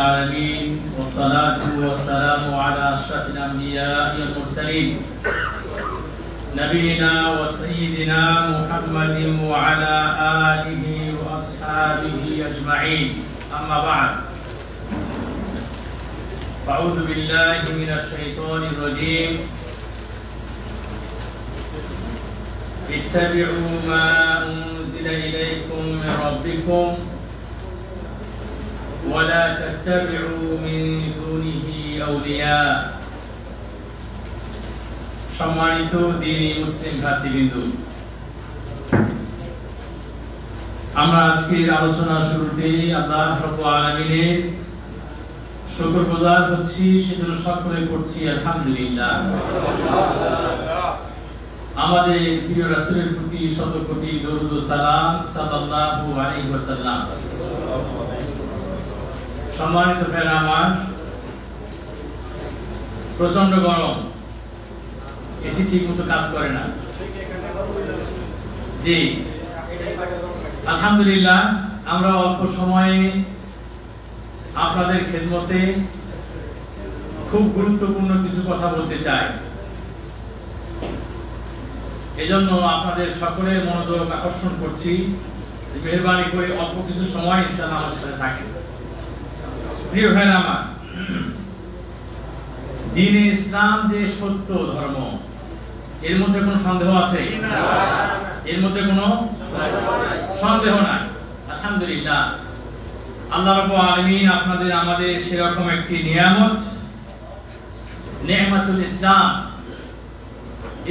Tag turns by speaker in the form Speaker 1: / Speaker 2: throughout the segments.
Speaker 1: العالمين والصلاة والسلام على أشرف الأنبياء والمرسلين نبينا وسيدنا محمد وعلى آله وأصحابه أجمعين أما بعد أعوذ بالله من الشيطان الرجيم اتبعوا ما أنزل إليكم من ربكم ولا تتبعوا من دونه أولياء সম্মানিত দ্বীনি মুসলিম ভাতৃবৃন্দু, আমরা আজকের আলোচনা শুরুতে আল্লাহ রাব্বুল আলামিনের শুকরগুজার হচ্ছি, সেজন্য সকলে পড়ছি আলহামদুলিল্লাহ। আমাদের প্রিয় রাসূলের প্রতি শত কোটি দরুদ ও সালাম সাল্লাল্লাহু আলাইহি ওয়াসাল্লাম। সম্মানিত ভাইরা আমার, প্রচন্ড গরম, এসি ঠিক মতো কাজ করে না। জি আলহামদুলিল্লাহ, আমরা অল্প সময়ে আপনাদের খেদমতে খুব গুরুত্বপূর্ণ কিছু কথা বলতে চাই। এজন্য আপনাদের সকলের মনোযোগ আকর্ষণ করছি, মেহেরবানি করে অল্প কিছু সময় ইনশাআল্লাহ আমার সাথে থাকেন। প্রিয় ভাইরা আমার, দ্বীনে ইসলাম যে সত্য ধর্ম, এর মধ্যে কোনো সন্দেহ আছে? এর মধ্যে কোনো সন্দেহ নাই। আলহামদুলিল্লাহ, আল্লাহ রাব্বুল আলামিন আপনাদের আমাদের সেরকম একটি নিয়ামত, নিয়ামতুল ইসলাম,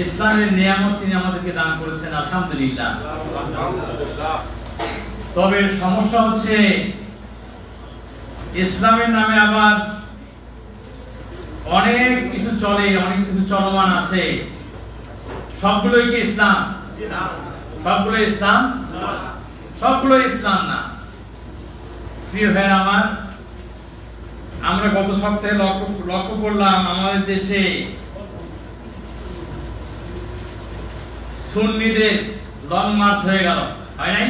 Speaker 1: ইসলামের নিয়ামত তিনি আমাদেরকে দান করেছেন। আলহামদুলিল্লাহ। তবে সমস্যা হচ্ছে, ইসলামের নামে আবার অনেক কিছু চলে, অনেক কিছু চলমান আছে। সবগুলোই কি ইসলাম? সবগুলো ইসলাম? সবগুলো ইসলাম না। প্রিয় ভাইরা আমার, আমরা গত সপ্তাহে লক্ষ্য করলাম আমাদের দেশে সুন্নিদের লং মার্চ হয়ে গেল, হয় নাই?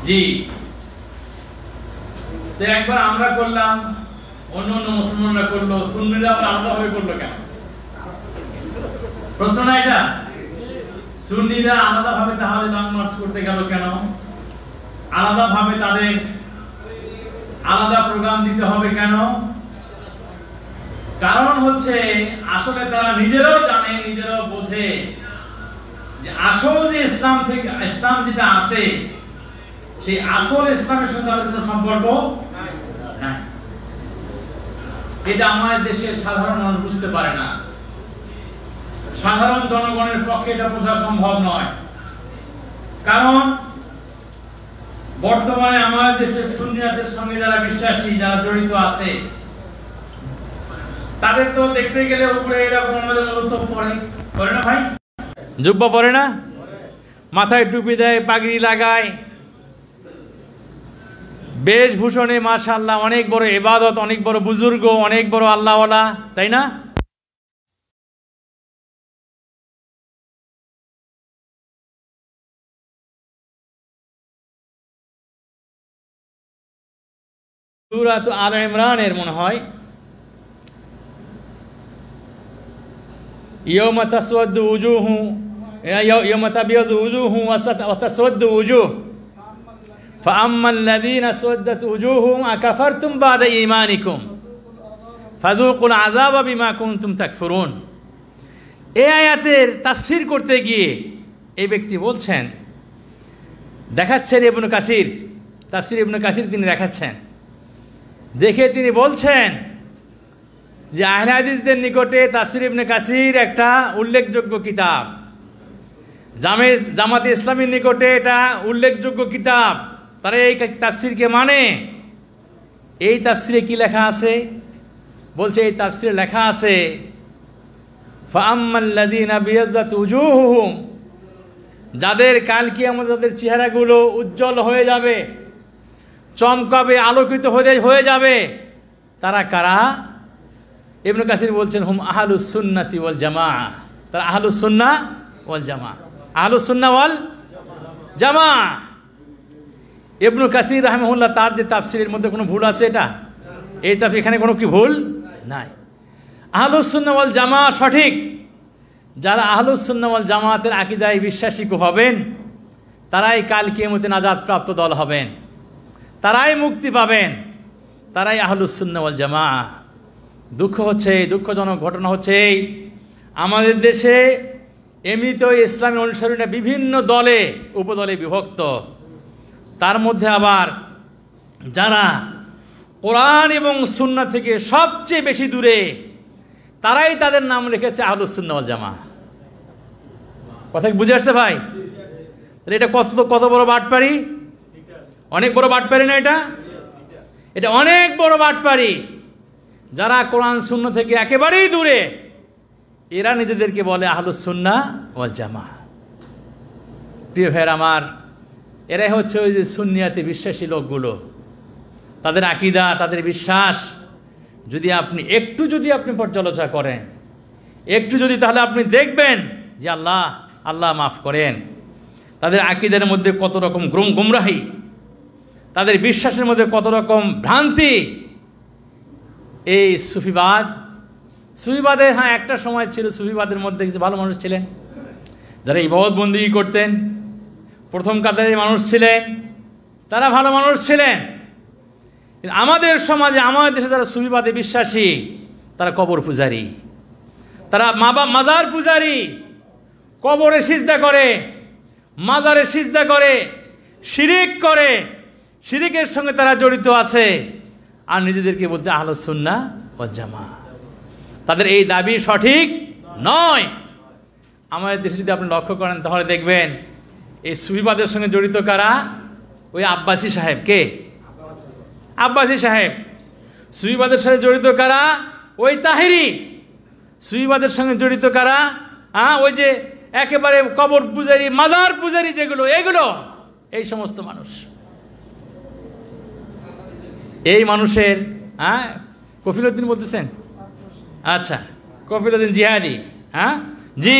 Speaker 1: জি, তো একবার আমরা করলাম, অন্য অন্য মুসলমানরা করলো, সুন্নিরা আবার আলাদাভাবে করলো কেন? প্রশ্ন না এটা? সুন্নিরা আলাদাভাবে তাহলে লং মার্চ করতে গেল কেন? আলাদাভাবে তাদের আলাদা প্রোগ্রাম দিতে হবে কেন? কারণ হচ্ছে, আসলে তারা নিজেরাও জানে, নিজেরাও বোঝে যে আসল যে ইসলাম থেকে ইসলাম যেটা আছে, সেই আসল ইসলামের সাথে তাদের কোনো সম্পর্ক নাই। এটা আমাদের দেশের সাধারণ মানুষ বুঝতে পারে না। সাধারণ জনগণের পক্ষে এটা বোঝা সম্ভব নয়। কারণ বর্তমানে আমাদের দেশের সুন্নিয়াতের সঙ্গে যারা বিশ্বাসী, যারা জড়িত আছে, তাদের তো দেখতে গেলে উপরে এরকম আমাদের মতো পরে না ভাই, জুব্বা পরে না, মাথায় টুপি দেয়, পাগড়ি লাগায়, বেশভূষণে মাশাআল্লাহ অনেক বড় ইবাদত, অনেক বড় বুজুর্গ, অনেক বড় আল্লাহওয়ালা, তাই না? সূরা আলে ইমরানের মনে হয় ইয়াউমা তাসওয়াদু উজুহু ইয়াউমা তাবিয়াদু উজুহু ওয়া তাসওয়াদু উজুহ فأما الذين اسودت وجوههم أكفرتم بعد إيمانكم فذوقوا العذاب بما كنتم تكفرون। এই আয়াতের তাফসীর করতে গিয়ে এই ব্যক্তি বলছেন, দেখাচ্ছেন ইবনে কাসির, তাফসীর ইবনে কাসির তিনি দেখাচ্ছেন, দেখে তিনি বলছেন যে আহলে হাদিসদের নিকটে তাফসীর ইবনে কাসির একটা উল্লেখযোগ্য কিতাব, জামাতে ইসলামীর নিকটে এটা উল্লেখযোগ্য কিতাব, তারা এই তাফসীরকে মানে। এই তাফসীরে কি লেখা আছে? বলছে এই তাফসীরে লেখা আছে, ফাআম্মাল্লাযীনা বিয়াজ্জাত উজুহুহুম, যাদের কাল কিয়ামত যাদের চেহারাগুলো উজ্জ্বল হয়ে যাবে, চমকাবে, আলোকিত হয়ে যাবে, তারা কারা? ইবনে কাসির বলছেন, হুম আহলুস সুন্নাতি ওয়াল জামাআহ, তারা আহলুস সুন্নাহ ওয়াল জামাআহ, আহলুস সুন্নাহ ওয়াল জামাআহ। ইবনে কাসির রাহিমাহুল্লাহ তার যে তাফসিরের মধ্যে কোনো ভুল আছে? এটা এই তাফসির এখানে কোনো কি ভুল নাই। আহলুস সুন্নাহ ওয়াল জামাত সঠিক। যারা আহলুস সুন্নাহ ওয়াল জামাতের আকীদায় বিশ্বাসী হবেন তারাই কাল কিয়ামতে নাজাত প্রাপ্ত দল হবেন, তারাই মুক্তি পাবেন, তারাই আহলুস সুন্নাহ ওয়াল জামাত। দুঃখজনক ঘটনা হচ্ছে আমাদের দেশে এমনিতেও ইসলামের অনুসারীরা বিভিন্ন দলে উপদলে বিভক্ত, তার মধ্যে আবার যারা কোরআন এবং সুন্নাহ থেকে সবচেয়ে বেশি দূরে তারাই তাদের নাম রেখেছে আহলুস সুন্নাহ ওয়াল জামাত। কথা কি বুঝে আসছে ভাই? এটা কত বড় বাটপাড়ি, অনেক বড় বাটপাড়ি না? এটা অনেক বড় বাটপাড়ি। যারা কোরআন সুন্নাহ থেকে একেবারেই দূরে এরা নিজেদেরকে বলে আহলুস সুন্নাহ ওয়াল জামাত। প্রিয় ভাইয়ের আমার, এরাই হচ্ছে ওই যে সুন্নিয়াতে বিশ্বাসী লোকগুলো। তাদের আকীদা, তাদের বিশ্বাস যদি আপনি একটু পর্যালোচনা করেন, তাহলে আপনি দেখবেন যে আল্লাহ মাফ করেন, তাদের আকীদার মধ্যে কত রকম গুমরাহি, তাদের বিশ্বাসের মধ্যে কত রকম ভ্রান্তি। এই সুফিবাদের হ্যাঁ একটা সময় ছিল, সুফিবাদের মধ্যে কিছু ভালো মানুষ ছিলেন যারা ইবাদত বন্দেগী করতেন, প্রথম কাতারের মানুষ ছিলেন, তারা ভালো মানুষ ছিলেন। আমাদের সমাজে, আমাদের দেশে যারা সুফিবাদে বিশ্বাসী তারা কবর পূজারী, তারা মাজার পূজারী, কবরে সিজদা করে, মাজারে সিজদা করে, শিরিক করে, শিরিকের সঙ্গে তারা জড়িত আছে, আর নিজেদেরকে বলতে আহলুস সুন্নাহ ওয়াল জামাত। তাদের এই দাবি সঠিক নয়। আমাদের দেশে যদি আপনি লক্ষ্য করেন তাহলে দেখবেন এই সুফিবাদের সঙ্গে জড়িত কারা? ওই আব্বাসী সাহেব। কে? আব্বাসী সাহেব। সুফিবাদের সাথে জড়িত কারা? ওই তাহেরি। সুফিবাদের সঙ্গে জড়িত কারা? ওই যে একেবারে কবর পূজারী, মাজার পূজারী যেগুলো, এগুলো, এই সমস্ত মানুষ। এই মানুষের কফিলউদ্দিন বলতেছেন? আচ্ছা, কফিলউদ্দিন জিহাদি। জি।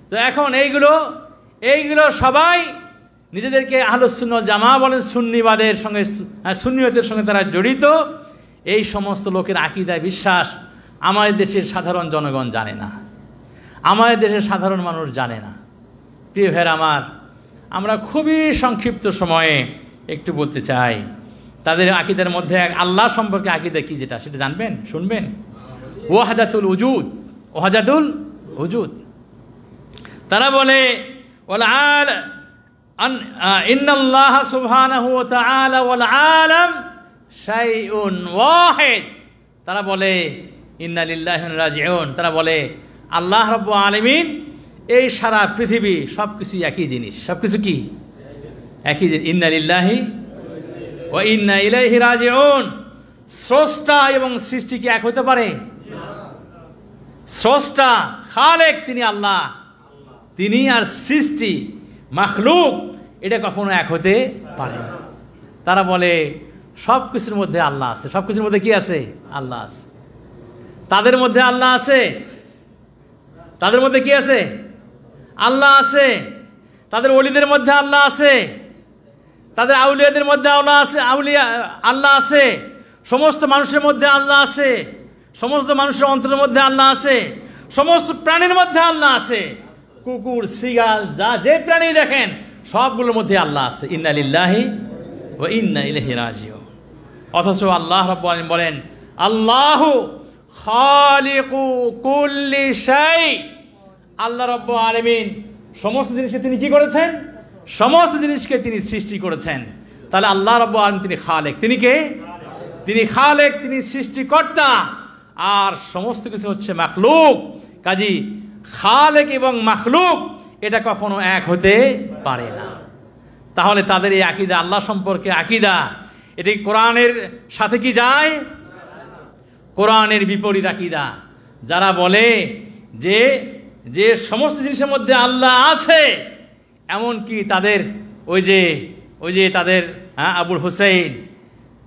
Speaker 1: তো এখন এইগুলো সবাই নিজেদেরকে আহলুস সুন্নাহ ওয়াল জামাত বলেন, সুন্নিবাদের সঙ্গে, সুন্নিয়তের সঙ্গে তারা জড়িত। এই সমস্ত লোকের আকীদায় বিশ্বাস আমাদের দেশের সাধারণ জনগণ জানে না, আমাদের দেশের সাধারণ মানুষ জানে না। প্রিয় ভাইয়ের আমার, আমরা খুবই সংক্ষিপ্ত সময়ে একটু বলতে চাই তাদের আকীদার মধ্যে আল্লাহ সম্পর্কে আকীদা কি, সেটা জানবেন, শুনবেন। ওয়াহদাতুল উজুদ। তারা বলে ইন্নাল্লাহ সুবহানাহু ওয়া তাআলা ওয়াল আলাম শাইউন ওয়াহিদ। তারা বলে ইন্না লিল্লাহি ওয়া ইন্না ইলাইহি রাজিউন। তারা বলে আল্লাহ রাব্বুল আলামিন, এই সারা পৃথিবী সবকিছু একই জিনিস। সবকিছু কি? একই জিনিস। ইন্না লিল্লাহি ওয়া ইন্না ইলাইহি রাজিউন। স্রষ্টা এবং সৃষ্টি কি এক হতে পারে? স্রষ্টা খালেক তিনি আল্লাহ, তিনি আর সৃষ্টি মাখলুক এটা কখনো এক হতে পারে না। তারা বলে সব কিছুর মধ্যে আল্লাহ আছে। সব কিছুর মধ্যে কি আছে? আল্লাহ আছে। তাদের মধ্যে আল্লাহ আছে। তাদের মধ্যে কি আছে? আল্লাহ আছে। তাদের ওলিদের মধ্যে আল্লাহ আছে, তাদের আউলিয়াদের মধ্যে আল্লাহ আছে, সমস্ত মানুষের মধ্যে আল্লাহ আছে, সমস্ত মানুষের অন্তরের মধ্যে আল্লাহ আছে, সমস্ত প্রাণীর মধ্যে আল্লাহ আছে। কুকুর, শ্রীগাল, যে প্রাণী দেখেন সবগুলোর মধ্যে আল্লাহ আছে। ইন্না লিল্লাহি ওয়া ইন্না ইলাইহি রাজিউন। অথচ আল্লাহ রাব্বুল আলামিন বলেন আল্লাহু খালিকু কুল্লি শাই। আল্লাহ রাব্বুল আলামিন সমস্ত জিনিসকে তিনি কি করেছেন? সমস্ত জিনিসকে তিনি সৃষ্টি করেছেন। তাহলে আল্লাহ রাব্বুল আলামিন তিনি খালেক। তিনি কে? তিনি খালেক, তিনি সৃষ্টিকর্তা, আর সমস্ত কিছু হচ্ছে মাখলুক। কাজী খালেক এবং মাখলুক এটা কখনো এক হতে পারে না। তাহলে তাদের এই আকীদা, আল্লাহ সম্পর্কে আকীদা, এটি কোরআনের সাথে কি যায়? কোরআনের বিপরীত আকীদা। যারা বলে যে সমস্ত জিনিসের মধ্যে আল্লাহ আছে, এমনকি তাদের ওই যে তাদের আবুল হুসাইন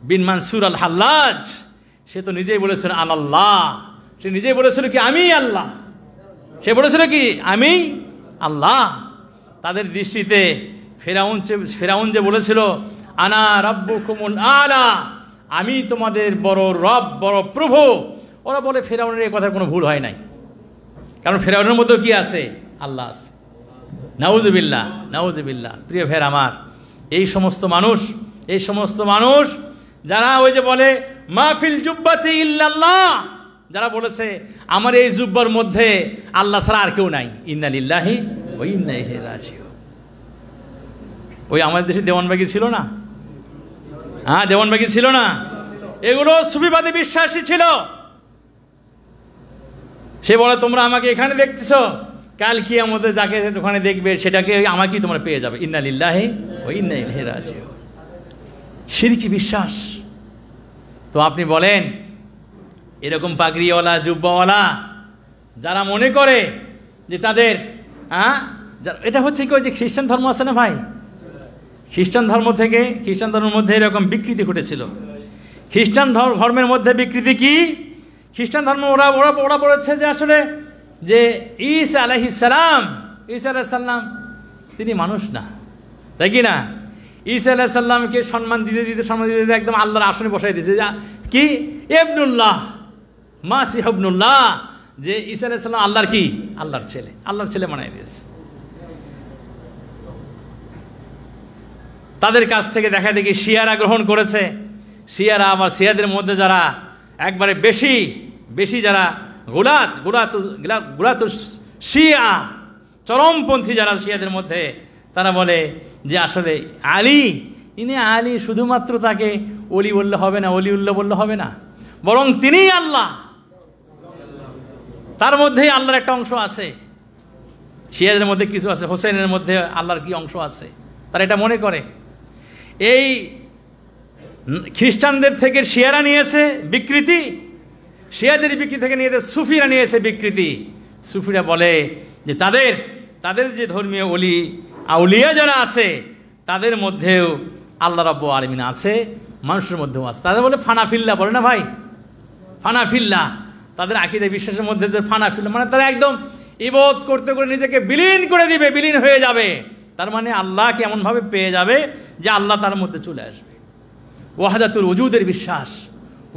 Speaker 1: বিন মানসুর আল হাল্লাজ, সে তো নিজেই বলেছিল আল্লাহ। সে নিজেই বলেছিল কি আমি আল্লাহ। সে বলেছিল কি আমি আল্লাহ। তাদের দৃষ্টিতে ফেরাউন যে বলেছিল আনা রাব্বুকুমুল আলা, আমি তোমাদের বড় রব, বড় প্রভু। ওরা বলে ফেরাউনের এই কথার কোনো ভুল হয় নাই, কারণ ফেরাউনের মধ্যেও কি আছে? আল্লাহ আছে। নাউজুবিল্লাহ, নাউজুবিল্লাহ। প্রিয় ভাইয়ের আমার, এই সমস্ত মানুষ যারা ওই যে বলে মাহফিল জুব্বাতি ইল্লাল্লাহ, যারা বলেছে আমার এই জুব্বার মধ্যে আল্লাহ ছাড়া আর কেউ নাই, ইন্না লিল্লাহি ওয়া ইন্না ইলাইহি রাজিউন। ওই আমাদের দেশে দেওয়ানবাগি ছিল না? হ্যাঁ, দেওয়ানবাগি ছিল না? এগুলো সুফিবাদী বিশ্বাসী ছিল। সে বলে তোমরা আমাকে এখানে দেখতেছ, কাল কিয়ামতে যাকে ওখানে দেখবে সেটাকে আমাকেই তোমরা পেয়ে যাবে, ইন্না লিল্লাহি ওয়া ইন্না ইলাইহি রাজিউন। শিরকি বিশ্বাস। তো আপনি বলেন এরকম পাগড়িওয়ালা জুব্বাওয়ালা যারা মনে করে যে তাদের এটা হচ্ছে কি, ওই যে খ্রিস্টান ধর্ম আছে না ভাই, খ্রিস্টান ধর্মের মধ্যে এরকম বিকৃতি ঘটেছিল। খ্রিস্টান ধর্মের মধ্যে বিকৃতি কি? খ্রিস্টান ধর্ম ওরা বলেছে যে আসলে যে ঈসা আলাইহিস সালাম তিনি মানুষ না, তাই কি না? ঈসা আলাইহিস সালামকে সম্মান দিতে একদম আল্লাহর আসনে বসাই দিয়েছে, যা কি ইবনুল্লাহ, মাসিহ ইবনুল্লাহ, যে ঈসা আলাইহিস সালাম আল্লাহর কি? আল্লাহর ছেলে বানাই দিয়েছে। তাদের কাছ থেকে দেখা দেখি শিয়ারা গ্রহণ করেছে। শিয়ারা আবার শিয়াদের মধ্যে যারা একবারে বেশি যারা গুলাত শিয়া, চরমপন্থী যারা শিয়াদের মধ্যে, তারা বলে যে আসলে আলী শুধুমাত্র তাকে অলি বললে হবে না, অলিউল্লাহ বললে হবে না, বরং তিনিই আল্লাহ, তার মধ্যেই আল্লাহর একটা অংশ আছে। শিয়াদের মধ্যে কিছু আছে, হোসেনের মধ্যে আল্লাহর কি অংশ আছে, তারা এটা মনে করে। এই খ্রিস্টানদের থেকে শিয়ারা নিয়েছে বিকৃতি, শিয়াদের বিকৃতি থেকে নিয়েছে সুফিরা নিয়েছে বিকৃতি। সুফিরা বলে যে তাদের যে ধর্মীয় আউলিয়া যারা আছে তাদের মধ্যেও আল্লাহ রাব্বুল আলামিন আছে, মানুষের মধ্যেও আছে। তাদের বলে ফানাফিল্লা, বলে না ভাই, ফানাফিল্লা। তাদের আকীদা বিশ্বাসের মধ্যে যে ফানাফিল্লা মানে তারা একদম ইবাদত করতে করে নিজেকে বিলীন করে দিবে, বিলীন হয়ে যাবে। তার মানে আল্লাহকে এমনভাবে পেয়ে যাবে যে আল্লাহ তার মধ্যে চলে আসবে। ওয়াহদাতুল ওজুদের বিশ্বাস,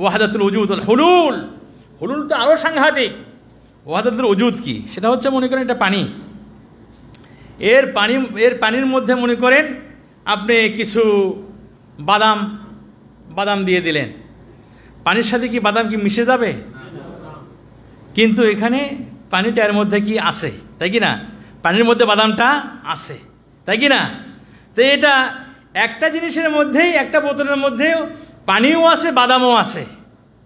Speaker 1: ওয়াহদাতুল ওজুদ, হুলুল তো আরও সাংঘাতিক। ওয়াহদাতুল ওজুদ কি? সেটা হচ্ছে মনে করেন এটা পানি, এর পানির মধ্যে মনে করেন আপনি কিছু বাদাম দিয়ে দিলেন, পানির সাথে কি বাদাম কি মিশে যাবে? কিন্তু এখানে পানিটা এর মধ্যে কি আছে, তাই কি না? পানির মধ্যে বাদামটা আছে, তাই কি না? তো এটা একটা জিনিসের মধ্যেই, একটা বোতলের মধ্যেও পানিও আছে, বাদামও আছে,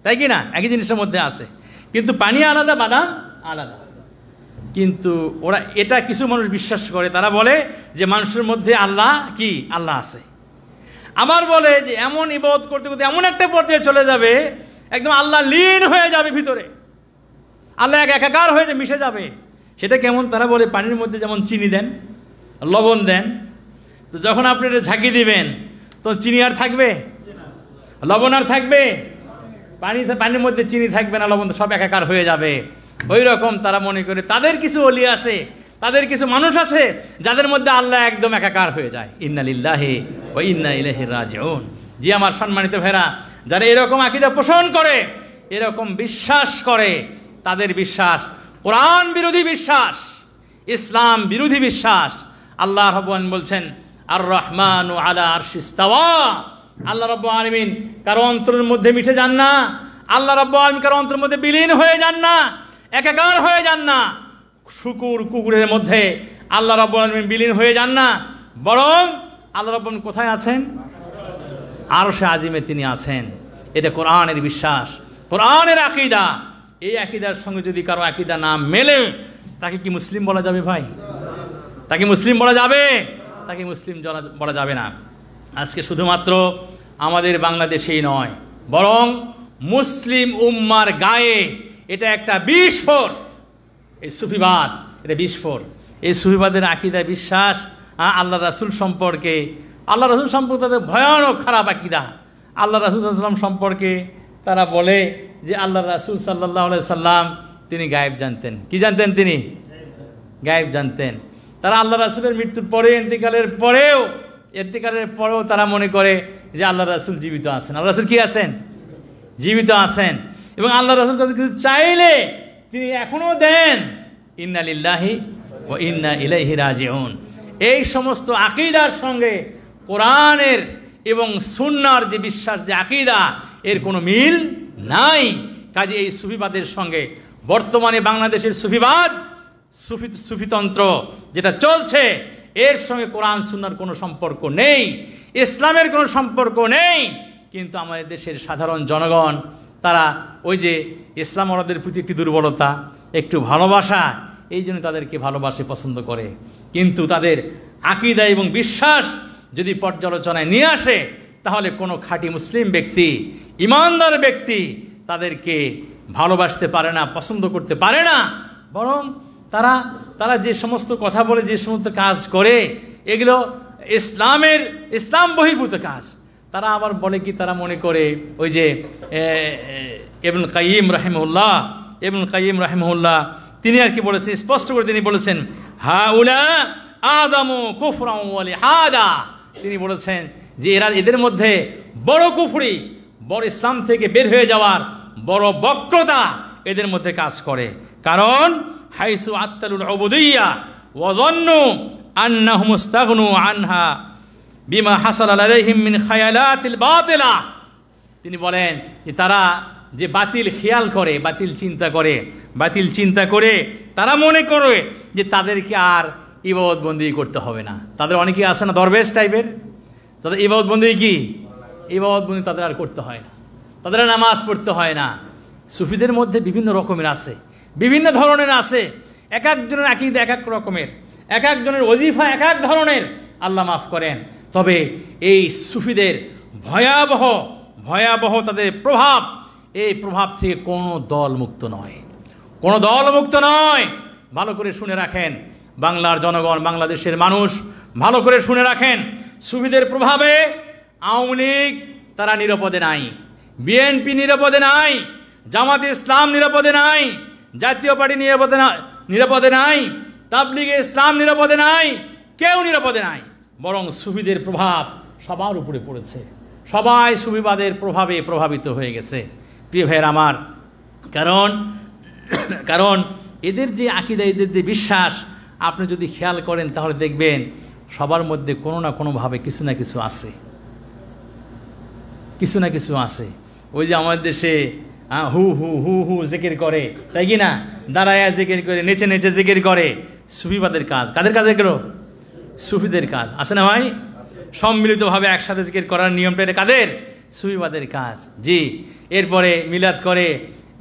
Speaker 1: তাই কি না? একই জিনিসের মধ্যে আছে, কিন্তু পানি আলাদা, বাদাম আলাদা। কিন্তু ওরা এটা কিছু মানুষ বিশ্বাস করে, তারা বলে যে মানুষের মধ্যে আল্লাহ কি? আল্লাহ আছে। আবার বলে যে এমন ইবাদত করতে করতে এমন একটা পর্যায়ে চলে যাবে একদম আল্লাহ লীন হয়ে যাবে ভিতরে, আল্লাহ একাকার হয়ে যে মিশে যাবে। সেটা কেমন? তারা বলে পানির মধ্যে যেমন চিনি দেন, লবণ দেন, তো যখন আপনি এটা ঝাঁকি দিবেন তো চিনি আর থাকবে? লবণ আর থাকবে? পানির মধ্যে চিনি থাকবে না, লবণ সব একাকার হয়ে যাবে। ওই রকম তারা মনে করে তাদের কিছু ওলি আছে, তাদের কিছু মানুষ আছে যাদের মধ্যে আল্লাহ একদম একাকার হয়ে যায়। ইন্না লিল্লাহি ওয়া ইন্না ইলাইহি রাজিউন। জি আমার সম্মানিত ভাইরা, যারা এরকম আকীদা পোষণ করে, এরকম বিশ্বাস করে, তাদের বিশ্বাস কোরআন বিরোধী বিশ্বাস, ইসলাম বিরোধী বিশ্বাস। আল্লাহ রাব্বুল আলামিন বলছেন আর রহমানু আলা আরশিস ইস্তাওয়া। আল্লাহ রাব্বুল আলামিন কারো অন্তরের মধ্যে মিশে যান না, আল্লাহ রাব্বুল আলামিন কারো অন্তরের মধ্যে বিলীন হয়ে যান না, একাকার হয়ে যান না। কুকুরের মধ্যে আল্লাহ রাব্বুল আলামিন বিলীন হয়ে যান না, বরং আল্লাহ রাব্বুল আলামিন কোথায় আছেন? আরশে আজিমে তিনি আছেন। এটা কোরআনের বিশ্বাস, কোরআনের আকীদা। এই আকীদার সঙ্গে যদি কারো আকীদা না মেলে, তাকে কি মুসলিম বলা যাবে ভাই? তাকে মুসলিম বলা যাবে? তাকে মুসলিম বলা যাবে না। আজকে শুধুমাত্র আমাদের বাংলাদেশেই নয়, বরং মুসলিম উম্মার গায়ে এটা একটা বিস্ফোর। এই সুফিবাদ, এটা বিস্ফোর। এই সুফিবাদের আকীদা বিশ্বাস আল্লাহ রাসূল সম্পর্কে তাদের ভয়ানক খারাপ আকীদা। আল্লাহ রাসূল সাল্লাল্লাহু আলাইহি ওয়াসাল্লাম সম্পর্কে তারা বলে যে আল্লাহ রাসূল সাল্লাল্লাহু আলাইহি সাল্লাম তিনি গায়েব জানতেন। কি জানতেন? তিনি গায়েব জানতেন। তারা আল্লাহ রাসূলের মৃত্যুর পরে, ইন্তিকালের পরেও ইন্তেকালের পরেও তারা মনে করে যে আল্লাহ রাসূল জীবিত আছেন। আল্লাহ রাসূল কি আছেন? জীবিত আছেন। এবং আল্লাহ রাসূল কাছে কিছু চাইলে তিনি এখনও দেন। ইন্না লিল্লাহি ওয়া ইন্না ইলাইহি রাজিউন। এই সমস্ত আকীদার সঙ্গে কোরআনের এবং সুন্নাহর যে বিশ্বাস, যে আকীদা, এর কোনো মিল নাই। কাজে এই সুফিবাদের সঙ্গে বর্তমানে বাংলাদেশের সুফিবাদ, সুফিতন্ত্র যেটা চলছে, এর সঙ্গে কোরআন সুন্নাহর কোনো সম্পর্ক নেই, ইসলামের কোনো সম্পর্ক নেই। কিন্তু আমাদের দেশের সাধারণ জনগণ তারা ওই যে ইসলাম ওনাদের প্রতি একটি দুর্বলতা, একটু ভালোবাসা, এই জন্য তাদেরকে ভালোবাসে, পছন্দ করে। কিন্তু তাদের আকীদা এবং বিশ্বাস যদি পর্যালোচনায় নিয়ে আসে, তাহলে কোনো খাঁটি মুসলিম ব্যক্তি, ইমানদার ব্যক্তি তাদেরকে ভালোবাসতে পারে না, পছন্দ করতে পারে না। বরং তারা যে সমস্ত কথা বলে, যে সমস্ত কাজ করে, এগুলো ইসলাম বহির্ভূত কাজ। তারা আবার বলে কি, তারা মনে করে ওই যে ইবনুল কাইয়িম রাহিমাহুল্লাহ তিনি আর কি বলেছেন, স্পষ্ট করে তিনি বলেছেন, হাউলা আদামু কুফরান ওয়া লিহাদা। তিনি বলেছেন যে এদের মধ্যে বড় কুফরি, বড় ইসলাম থেকে বের হয়ে যাওয়ার বড় বক্রতা এদের মধ্যে কাজ করে। কারণ হাইসু আত্তালুল উবুদিয়্যা ওয়া যান্নু আন্নাহুম ইস্তাগনু আনহা বিমা হাসাল আলাইহিম মিন খায়ালাতিল বাতিলা। তিনি বলেন যে তারা যে বাতিল খেয়াল করে, বাতিল চিন্তা করে তারা মনে করে যে তাদেরকে আর ইবাদত বন্দেগী করতে হবে না। তাদের অনেকেই আছে না দরবেশ টাইপের, তাদের ইবাদত বন্দেগী কি, ইবাদত বন্দেগী তাদের আর করতে হয় না, তাদের নামাজ পড়তে হয় না। সুফিদের মধ্যে বিভিন্ন রকমের আছে, বিভিন্ন ধরনের আছে, এক একজনের আকীদা এক এক রকমের, এক একজনের ওজিফা এক এক ধরনের, আল্লাহ মাফ করেন। তবে এই সুফিদের ভয়াবহ তাদের প্রভাব, এই প্রভাব থেকে কোনো দল মুক্ত নয়, কোনো দল মুক্ত নয়। ভালো করে শুনে রাখেন বাংলার জনগণ, বাংলাদেশের মানুষ, ভালো করে শুনে রাখেন, সুফিদের প্রভাবে আওয়ামী লীগ তারা নিরাপদে নাই, বিএনপি নিরাপদে নাই, জামাতে ইসলাম নিরাপদে নাই, জাতীয় পার্টি নিরাপদে নাই, তাবলিগে ইসলাম নিরাপদে নাই, কেউ নিরাপদে নাই। বরং সুফিদের প্রভাব সবার উপরে পড়েছে, সবাই সুফিবাদের প্রভাবে প্রভাবিত হয়ে গেছে প্রিয় ভাইয়ের আমার। কারণ এদের যে আকীদা, এদের যে বিশ্বাস, আপনি যদি খেয়াল করেন তাহলে দেখবেন সবার মধ্যে কোনো না কোনোভাবে কিছু না কিছু আছে। ওই যে আমাদের দেশে হু হু হু হু জিকির করে, তাই কি না, দাঁড়ায় জিকির করে, নেচে নেচে জিকির করে, সুফিবাদের কাজ। কাদের কাজ এগুলো? সুফিদের কাজ, আছে না ভাই? সম্মিলিতভাবে একসাথে জিকির করার নিয়মটা এটা কাদের? সুফিবাদের কাজ। জি, এরপরে মিলাদ করে,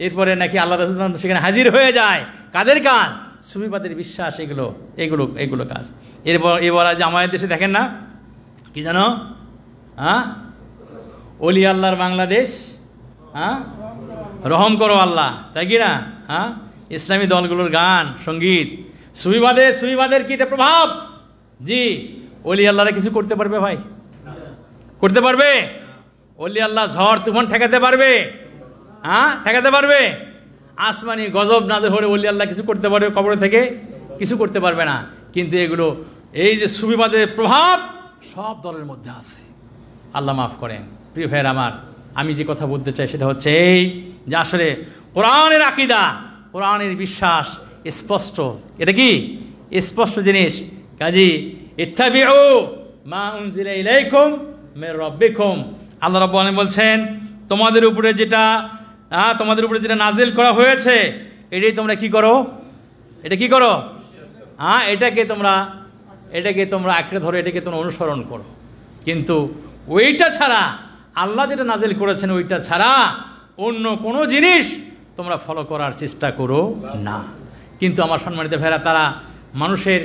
Speaker 1: এরপরে নাকি আল্লাহ রাসূল সেখানে হাজির হয়ে যায়, কাদের কাজ? সুফিবাদের বিশ্বাস, এগুলো কাজ। এবার যে আমাদের দেশে দেখেন না, কি জানো, ওলি আল্লাহর বাংলাদেশ, রহম করো আল্লাহ, তাই কি না? ইসলামী দলগুলোর গান, সঙ্গীত, সুফিবাদের কি এটা প্রভাব? জি, ওলি আল্লাহরা কিছু করতে পারবে ভাই? করতে পারবে? ওলি আল্লাহ ঝড় তুফান ঠেকাতে পারবে? ঠেকাতে পারবে? আসমানি গজব নাযিল হলে ওলি আল্লাহ কিছু করতে পারবে? কবর থেকে কিছু করতে পারবে না। কিন্তু এগুলো, এই যে সুফিবাদের প্রভাব সব দলের মধ্যে আছে। আল্লাহ মাফ করেন প্রিয় ভাইয়ের আমার। আমি যে কথা বলতে চাই সেটা হচ্ছে এই যে আসলে কোরআনের আকীদা, কোরআনের বিশ্বাস স্পষ্ট। এটা কি স্পষ্ট জিনিস? কাজী ইত্তাবিউ মা উনজিলা ইলাইকুম মির রাব্বিকুম। আল্লাহ রাব্বুল আলামিন বলছেন, তোমাদের উপরে যেটা নাজিল করা হয়েছে এটাই তোমরা কি করো? এটা কি করো? এটাকে তোমরা আঁকড়ে ধরো, এটাকে তোমরা অনুসরণ করো। কিন্তু ওইটা ছাড়া, আল্লাহ যেটা নাজিল করেছেন ওইটা ছাড়া অন্য কোনো জিনিস তোমরা ফলো করার চেষ্টা করো না। কিন্তু আমার সম্মানিত ভাইরা, তারা মানুষের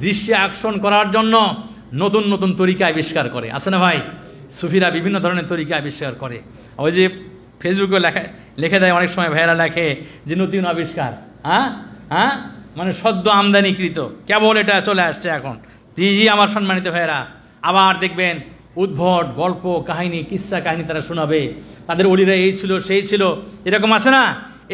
Speaker 1: দৃষ্টি আকর্ষণ করার জন্য নতুন নতুন তরিকা আবিষ্কার করে, আছে না ভাই? সুফিরা বিভিন্ন ধরনের তরিকা আবিষ্কার করে। ওই যে ফেসবুকে লিখে দেয় অনেক সময়, ভাইয়েরা লেখে যে নতুন আবিষ্কার, মানে সদ্য আমদানিকৃত, কেবল এটা চলে আসছে এখন। জি আমার সম্মানিত ভাইয়েরা, আবার দেখবেন উদ্ভট গল্প কাহিনী, কিস্সা কাহিনী তারা শোনাবে, তাদের ওলিরা এই ছিল সেই ছিল, এরকম আছে না,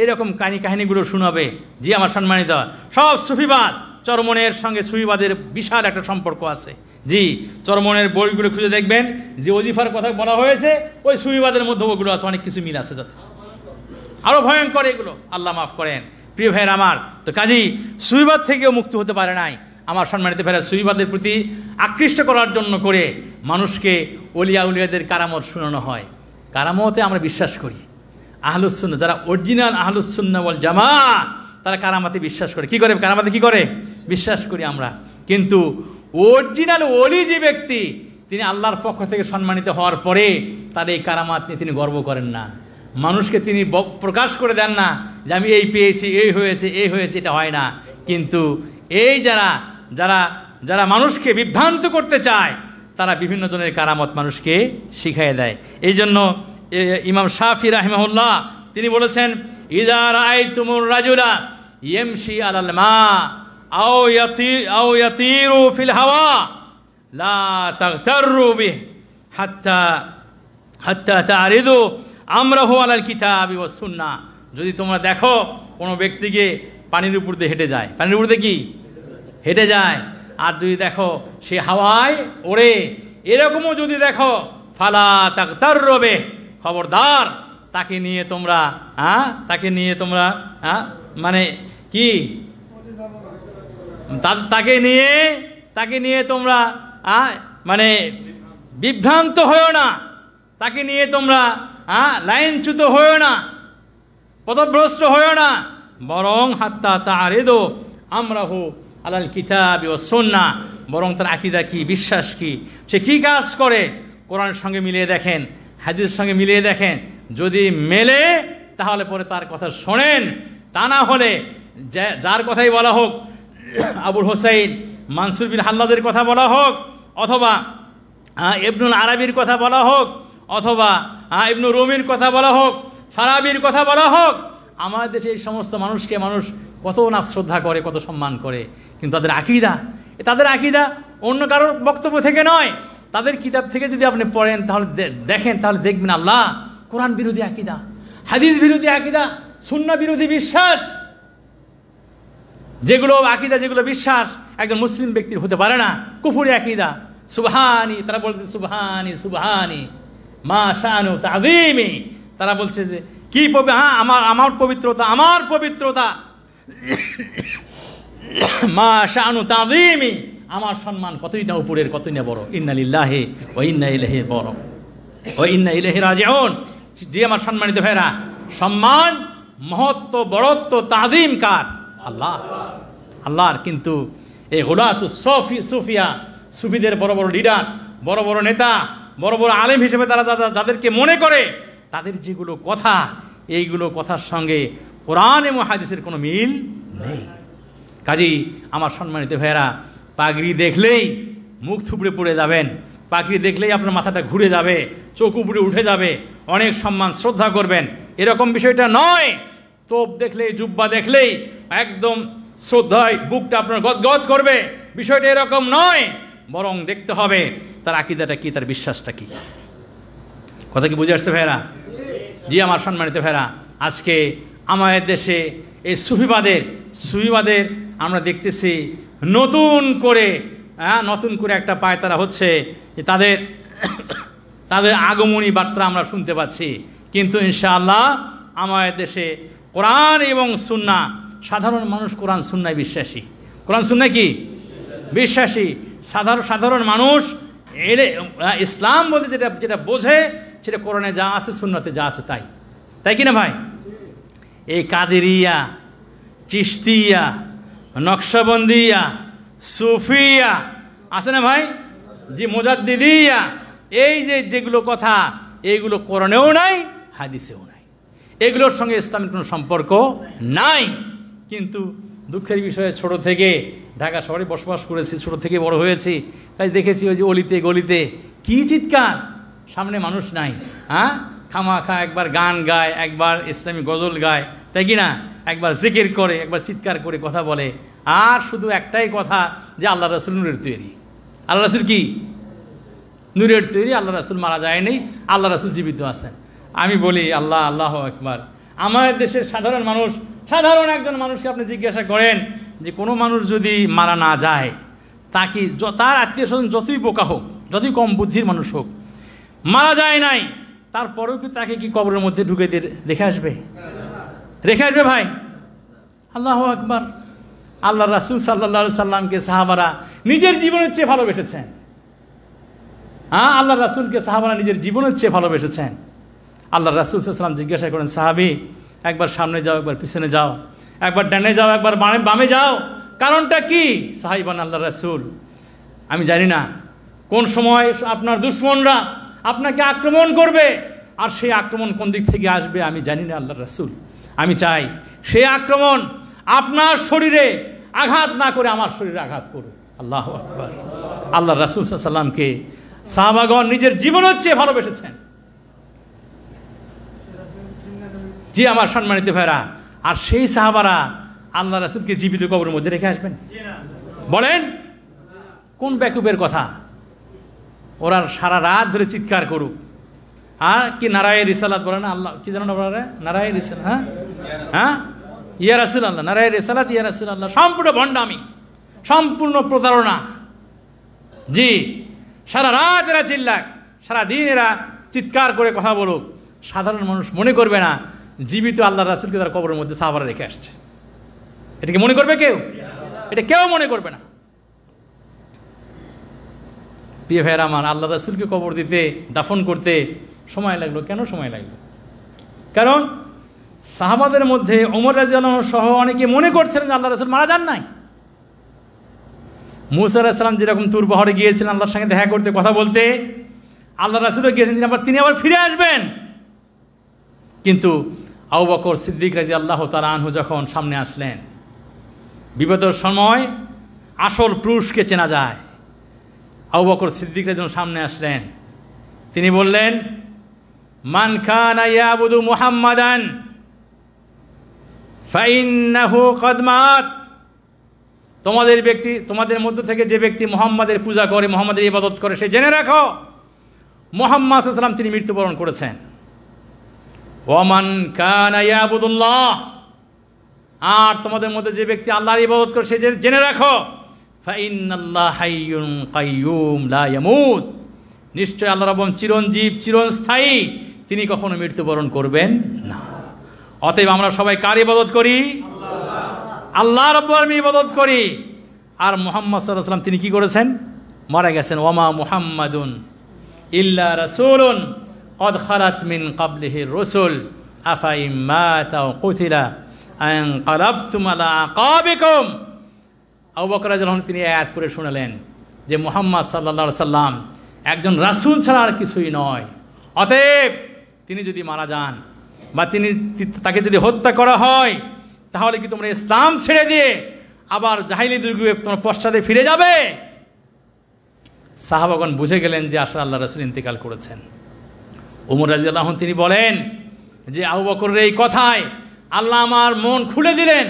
Speaker 1: এরকম কাহিনীগুলো শোনাবে। জি আমার সম্মানিত, সব সুফিবাদ, চরমনের সঙ্গে সুফিবাদের বিশাল একটা সম্পর্ক আছে। জি, চরমনের বইগুলো খুঁজে দেখবেন যে ওজিফার কথা বলা হয়েছে ওই সুফিবাদের মধ্যে ওগুলো আছে, অনেক কিছু মিল আছে তাদের, আরও ভয়ঙ্কর এগুলো। আল্লাহ মাফ করেন প্রিয় ভাইয়ের আমার। তো কাজেই সুফিবাদ থেকেও মুক্তি হতে পারে নাই। আমার সম্মানিত ভাইরা, সুফিবাদের প্রতি আকৃষ্ট করার জন্য করে মানুষকে ওলিয়া উলিয়াদের কারামত শোনানো হয়। কারামতে আমরা বিশ্বাস করি। আহলুস সুন্নাহ, যারা অরিজিনাল আহলুস সুন্নাহ ওয়াল জামাত, তারা কারামাতে বিশ্বাস করে। কি করে? কারামাতে কি করে? বিশ্বাস করি আমরা। কিন্তু অরিজিনাল ওলি যে ব্যক্তি, তিনি আল্লাহর পক্ষ থেকে সম্মানিত হওয়ার পরে তার এই কারামাত নিয়ে তিনি গর্ব করেন না, মানুষকে তিনি প্রকাশ করে দেন না যে আমি এই পেয়েছি, এই হয়েছে, এই হয়েছে, এটা হয় না। কিন্তু এই যারা যারা যারা মানুষকে বিভ্রান্ত করতে চায়, তারা বিভিন্ন ধরনের কারামত মানুষকে শিখিয়ে দেয়। এই জন্য ইমাম শাফি রাহিমাহুল্লাহ তিনি বলেছেন, ইযা রাআইতুমুর রাজুলা ইয়ামশি আলাল মা আও ইয়াতিরু ফিল হাওয়া লা তাগতাররু বিহি হাত্তা তারিদু আমরাহু আলাল কিতাবি ওয়াস সুন্নাহ। যদি তোমরা দেখো কোনো ব্যক্তিকে পানির উপর দিয়ে হেঁটে যায়, পানির উপর দিয়ে কি হেঁটে যায়, আর যদি দেখো সে হাওয়ায় ওড়ে, এরকমও যদি দেখো, ফালা তাগতাররু বিহি, খবরদার তাকে নিয়ে তোমরা মানে কি তাকে নিয়ে তোমরা মানে বিভ্রান্ত হয়েও না, তাকে নিয়ে তোমরা লাইনচ্যুত হয়েও না, পথভ্রষ্ট হয়েও না, বরং হাত্তা তারিদু আমরাহু আলাল কিতাবি ওয়াস সুন্নাহ, বরং তার আকীদা কি, বিশ্বাস কি, সে কি কাজ করে, কোরআনের সঙ্গে মিলিয়ে দেখেন, হাদিসের সঙ্গে মিলিয়ে দেখেন। যদি মেলে তাহলে পরে তার কথা শোনেন, তা না হলে যার কথাই বলা হোক, আবুল হোসাইন মানসুর বিন হাল্লাদের কথা বলা হোক, অথবা ইবনুল আরাবির কথা বলা হোক, অথবা ইবনু রুমির কথা বলা হোক, ফারাবির কথা বলা হোক, আমাদের দেশে এই সমস্ত মানুষকে মানুষ কত না শ্রদ্ধা করে, কত সম্মান করে, কিন্তু তাদের আকীদা অন্য কারোর বক্তব্য থেকে নয়, তাদের কিতাব থেকে যদি আপনি পড়েন তাহলে দেখেন, তাহলে দেখবেন আল্লাহ, কোরআন বিরোধী আকীদা, হাদিস বিরোধী আকীদা, সুন্নাহ বিরোধী বিশ্বাস, যেগুলো আকীদা, যেগুলো বিশ্বাস একজন মুসলিম ব্যক্তির হতে পারে না, কুফরি আকীদা। সুবহানি, তারা বলছে সুবহানি সুবহানি মা শানু তাযীমি, তারা বলছে যে কি আমার পবিত্রতা, আমার পবিত্রতা, মা শানু তাযীমি, আমার সম্মান কতই না উপরের, কতই না বড়। ইন্না লিল্লাহি ওয়া ইন্না ইলাইহি ওয়া ইন্না ইলাইহি রাজিউন। যে আমার সম্মানিত ভাইরা, সম্মান, মহত্ব, বড়ত্ব, তাযীম কার? আল্লাহর। কিন্তু এই গুলাতুস সুফিয়া, সুফিদের বড় বড় লিডার, বড় বড় নেতা, বড় বড় আলেম হিসেবে তারা যাদেরকে মনে করে, তাদের যেগুলো কথা, এইগুলো কথার সঙ্গে কোরআন এবং হাদিসের কোনো মিল নেই। কাজেই আমার সম্মানিত ভাইয়েরা, পাগড়ি দেখলেই মুখ থুবড়ে পড়ে যাবেন, পাগড়ি দেখলেই আপনার মাথাটা ঘুরে যাবে, চোখ উপরে উঠে যাবে, অনেক সম্মান শ্রদ্ধা করবেন, এরকম বিষয়টা নয়। তোপ দেখলেই, জুব্বা দেখলেই একদম শ্রদ্ধায় বুকটা আপনার গদগদ করবে, বিষয়টা এরকম নয়। বরং দেখতে হবে তার আকীদাটা কি, তার বিশ্বাসটা কি। কথা কি বুঝে আসছে ভাইরা? জি আমার সম্মানিত ভাইরা, আজকে আমাদের দেশে এই সুফিবাদের আমরা দেখতেছি নতুন করে একটা পায়তারা হচ্ছে, যে তাদের আগমনী বার্তা আমরা শুনতে পাচ্ছি। কিন্তু ইনশাআল্লাহ আমাদের দেশে কোরআন এবং সুন্নাহ, সাধারণ মানুষ কোরআন সুন্নায় বিশ্বাসী। কোরআন সুন্নায় কি বিশ্বাসী? সাধারণ মানুষ ইসলাম বলতে যেটা বোঝে, সেটা কোরআনে যা আছে, সুন্নাতে যা আছে তাই কিনা ভাই? এই কাদেরিয়া, চিশতিয়া, নকশবন্দিয়া, সুফিয়া আছে না ভাই, যে মুজাদ্দিদিয়া, এই যেগুলো কথা, এইগুলো কোরআনেও নাই, হাদিসেও নাই, এগুলোর সঙ্গে ইসলামের কোনো সম্পর্ক নাই। কিন্তু দুঃখের বিষয়ে ছোট থেকে ঢাকা শহরে বসবাস করেছি, ছোট থেকে বড় হয়েছি, তাই দেখেছি ওই যে অলিতে গলিতে কি চিৎকার, সামনে মানুষ নাই, খামাখা একবার গান গায়, একবার ইসলামী গজল গায়, তাই কি না, একবার জিকির করে, একবার চিৎকার করে কথা বলে, আর শুধু একটাই কথা যে আল্লাহ রাসূল নূরের তৈরি। আল্লাহ রাসূল কি নূরের তৈরি, আল্লাহ রাসূল মারা যায়নি, আল্লাহ রাসূল জীবিত আছেন। আমি বলি আল্লাহু আকবার। আমাদের দেশের সাধারণ একজন মানুষকে আপনি জিজ্ঞাসা করেন যে কোনো মানুষ যদি মারা না যায়, তাকে তার আত্মীয় স্বজন যতই বোকা হোক, যতই কম বুদ্ধির মানুষ হোক, মারা যায় নাই, তারপরেও কি তাকে কি কবরের মধ্যে ঢুকে দিয়ে রেখে আসবে? রেখে আসবে ভাই? আল্লাহু আকবার। আল্লাহ রাসূল সাল্লাল্লাহু আলাইহি সাল্লামকে সাহাবারা নিজের জীবনের চেয়ে ভালোবেসেছেন। আল্লাহ রাসূলকে সাহাবারা নিজের জীবনের চেয়ে ভালোবেসেছেন। আল্লাহ রাসূল সাল্লাল্লাহু আলাইহি সাল্লাম জিজ্ঞাসা করেন, সাহাবী, একবার সামনে যাও, একবার পিছনে যাও, একবার ডানে যাও, একবার বামে যাও, কারণটা কি? সাহাবী বলেন, আল্লাহ রাসূল, আমি জানি না কোন সময় আপনার দুশমনরা আপনাকে আক্রমণ করবে, আর সেই আক্রমণ কোন দিক থেকে আসবে আমি জানি না আল্লাহ রাসূল। আমি চাই সেই আক্রমণ আপনার শরীরে আঘাত না করে আমার শরীরে আঘাত করুক। আল্লাহু আকবার। আল্লাহ রাসূল সাল্লাল্লাহু আলাইহি সাল্লামকে সাহাবাগণ নিজের জীবনের চেয়ে ভালোবেসেছেন। জি আমার সম্মানিত ভাইরা, আর সেই সাহাবারা আল্লাহ রাসূলকে জীবিত কবরের মধ্যে রেখে আসবেন? বলেন কোন বেকুবের কথা? ওরা সারা রাত ধরে চিৎকার করুক, আর কি নারায়ে রিসালাত বলে না, আল্লাহ কি জানো না বলে, নারায়ে রিসালাত, হ্যাঁ ইয়া রাসূলুল্লাহ, নারায়ে রিসালাত ইয়া রাসূলুল্লাহ, সম্পূর্ণ ভণ্ডামি, সম্পূর্ণ প্রতারণা। জি, সারা রাত এরা চিল্লাক, সারা দিন এরা চিৎকার করে কথা বলুক, সাধারণ মানুষ মনে করবে না জীবিত আল্লাহ রাসূলকে তার কবরের মধ্যে সাহাবারা রেখে আসছে। এটাকে মনে করবে কেউ? এটা কেউ মনে করবে না। প্রিয় ভাইয়েরা আমার, আল্লাহ রাসূলকে কবর দিতে, দাফন করতে সময় লাগলো। কেন সময় লাগলো? কারণ সাহাবাদের মধ্যে ওমর রাদিয়াল্লাহু আনহু সহ অনেকে মনে করছিলেন যে আল্লাহ রাসূল মারা যান নাই। মুসা আলাইহিস সালাম যেরকম তুর পাহাড়ে গিয়েছিলেন আল্লাহর সঙ্গে দেখা করতে, কথা বলতে, আল্লাহ রাসূলও গিয়েছেন তিনি আবার ফিরে আসবেন। কিন্তু আবু বকর সিদ্দিক রাদিয়াল্লাহু তাআলা আনহু যখন সামনে আসলেন, বিপদের সময় আসল পুরুষকে চেনা যায়। আবু বকর সিদ্দিক রাদিয়াল্লাহু সামনে আসলেন, তিনি বললেন, মান কানা ইয়াবুদু মুহাম্মাদান ফাইন্নাহু কদ মাত। তোমাদের মধ্য থেকে যে ব্যক্তি মুহাম্মাদের পূজা করে, মুহাম্মাদের ইবাদত করে, সে জেনে রাখো মুহাম্মদ সাল্লাল্লাহু আলাইহি ওয়াসাল্লাম তিনি মৃত্যুবরণ করেছেন। ওয়ামান কানা ইয়াবুদুল্লাহ, আর তোমাদের মধ্যে যে ব্যক্তি আল্লাহর ইবাদত করে সে জেনে রাখো ফাইন্নাল্লাহ হাইয়ুন কাইয়ুম লা ইয়ামুত, নিশ্চয় আল্লাহ রাব্বুল চিরঞ্জীব, চিরস্থায়ী, তিনি কখনো মৃত্যুবরণ করবেন না। অতএব আমরা সবাই কার ইবাদত করি? আল্লাহ রাব্বুল আলামিনের ইবাদত করি। আর মুহাম্মদ সাল্লাল্লাহু আলাইহি ওয়াসাল্লাম তিনি কি করেছেন? মারা গেছেন। ওয়ামা মুহাম্মাদুন ইল্লা রাসূলুন কদ খালাত মিন ক্বাবলিহির রাসূল আফা ইন মাতা আও কুতিলা আনকালাবতুম আলা আকাবিকুম। আবু বকর রাদিয়াল্লাহু আনহু তিনি আয়াত পড়ে শোনালেন যে মুহাম্মদ সাল্লাল্লাহু আলাইহি ওয়াসাল্লাম একজন রাসূল ছাড়া আর কিছুই নয়। অতএব তিনি যদি মারা যান বা তাকে যদি হত্যা করা হয়, তাহলে কি তোমরা ইসলাম ছেড়ে দিয়ে আবার জাহিলি যুগে তোমরা পশ্চাতে ফিরে যাবে? সাহাবাগণ বুঝে গেলেন যে আসলে আল্লাহ রাসূল ইন্তেকাল করেছেন। ওমর রাদিয়াল্লাহু আনহু তিনি বলেন যে আবু বকরের এই কথায় আল্লাহ আমার মন খুলে দিলেন,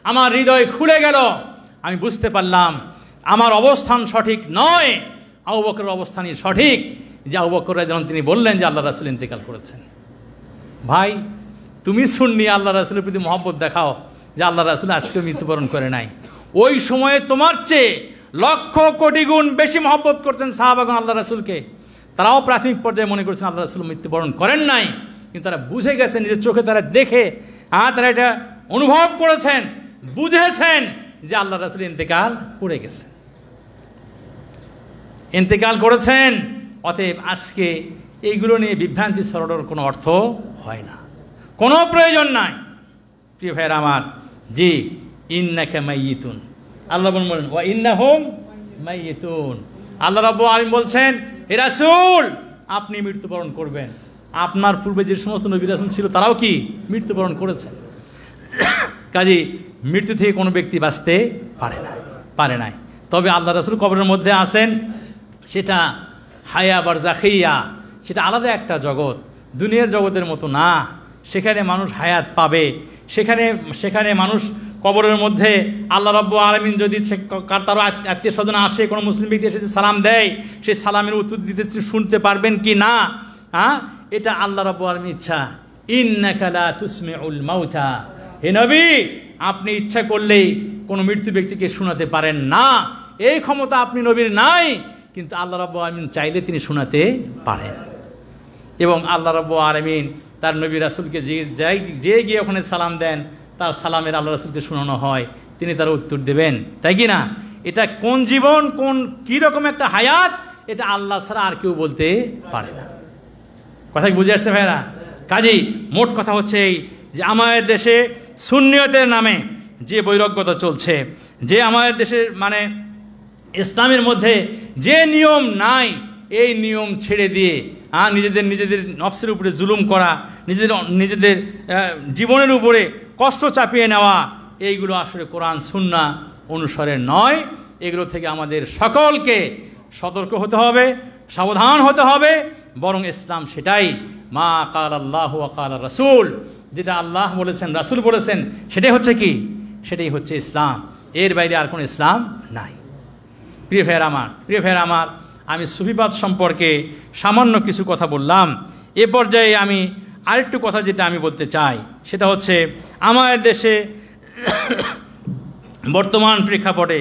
Speaker 1: আমার হৃদয় খুলে গেল, আমি বুঝতে পারলাম আমার অবস্থান সঠিক নয়, আবু বকরের অবস্থানই সঠিক। যে আবু বকর রাদিয়াল্লাহু আনহু তিনি বললেন যে আল্লাহ রাসূল ইন্তেকাল করেছেন। ভাই তুমি সুন্নি, আল্লাহ রাসূলের প্রতি মহব্বত দেখাও যে আল্লাহ রাসূল আজকেও মৃত্যুবরণ করে নাই। ওই সময়ে তোমার চেয়ে লক্ষ কোটি গুণ বেশি মহব্বত করতেন সাহাবাগণ আল্লাহ রাসূলকে। তারাও প্রাথমিক পর্যায়ে মনে করছেন আল্লাহ রাসূল মৃত্যুবরণ করেন নাই, কিন্তু তারা বুঝে গেছেন, নিজের চোখে তারা দেখে তারা এটা অনুভব করেছেন, বুঝেছেন যে আল্লাহ রাসূল ইন্তেকাল করে গেছে, ইন্তেকাল করেছেন। অতএব আজকে এইগুলো নিয়ে বিভ্রান্তি ছড়ানোর কোনো অর্থ হয় না, কোনো প্রয়োজন নাই। প্রিয় ভাইয়েরা আমার, জি ইন্নাকা মাইয়িতুন, আল্লাহ বলেন ওয়া ইন্নাহুম মাইয়িতুন। আল্লাহ রাব্বুল আলামিন বলছেন, হে রাসূল আপনি মৃত্যুবরণ করবেন। আপনার পূর্বে যে সমস্ত নবী রাসূল ছিল তারাও কি মৃত্যুবরণ করেছেন। কাজে মৃত্যু থেকে কোনো ব্যক্তি বাঁচতে পারে নাই। তবে আল্লাহ রাসূল কবরের মধ্যে আছেন, সেটা হায়া বারজাখিয়া, সেটা আলাদা একটা জগৎ, দুনিয়ার জগতের মতো না। সেখানে মানুষ হায়াত পাবে, সেখানে মানুষ কবরের মধ্যে আল্লাহ রাব্বুল আলামিন যদি তারও আত্মীয় স্বজন আসে, কোনো মুসলিম ব্যক্তি এসে সালাম দেয়, সেই সালামের উত্তর দিতে শুনতে পারবেন কি না, এটা আল্লাহ রাব্বুল আলামিনের ইচ্ছা। ইন্নাকা লা তুসমিউল মাউতা, হে নবী আপনি ইচ্ছা করলেই কোনো মৃত্যু ব্যক্তিকে শোনাতে পারেন না, এই ক্ষমতা আপনি নবীর নাই, কিন্তু আল্লাহ রাব্বুল আলামিন চাইলে তিনি শোনাতে পারেন। এবং আল্লাহ রাব্বুল আলামিন তার নবী রাসূলকে যে গিয়ে ওখানে সালাম দেন, তার সালামের আল্লাহ রাসূলকে শোনানো হয়, তিনি তার উত্তর দেবেন, তাই কি না? এটা কোন জীবন, কোন কীরকম একটা হায়াত, এটা আল্লাহ ছাড়া আর কেউ বলতে পারে না। কথা কি বুঝে আসছে ভাইরা? কাজেই মোট কথা হচ্ছে এই যে আমাদের দেশে সুন্নিয়তের নামে যে বৈরাগ্যতা চলছে, যে আমাদের দেশের মানে ইসলামের মধ্যে যে নিয়ম নাই, এই নিয়ম ছেড়ে দিয়ে নিজেদের নফসের উপরে জুলুম করা, নিজেদের জীবনের উপরে কষ্ট চাপিয়ে নেওয়া, এইগুলো আসলে কোরআন সুন্নাহ অনুসারে নয়। এগুলো থেকে আমাদের সকলকে সতর্ক হতে হবে, সাবধান হতে হবে। বরং ইসলাম সেটাই, মা কাল আল্লাহ ওয়া কাল রাসূল, যেটা আল্লাহ বলেছেন, রাসূল বলেছেন, সেটাই হচ্ছে কি? সেটাই হচ্ছে ইসলাম। এর বাইরে আর কোনো ইসলাম নাই। প্রিয় ভাইয়ের আমার, আমি সুফিবাদ সম্পর্কে সামান্য কিছু কথা বললাম। এ পর্যায়ে আমি আরেকটু কথা যেটা আমি বলতে চাই, সেটা হচ্ছে আমাদের দেশে বর্তমান প্রেক্ষাপটে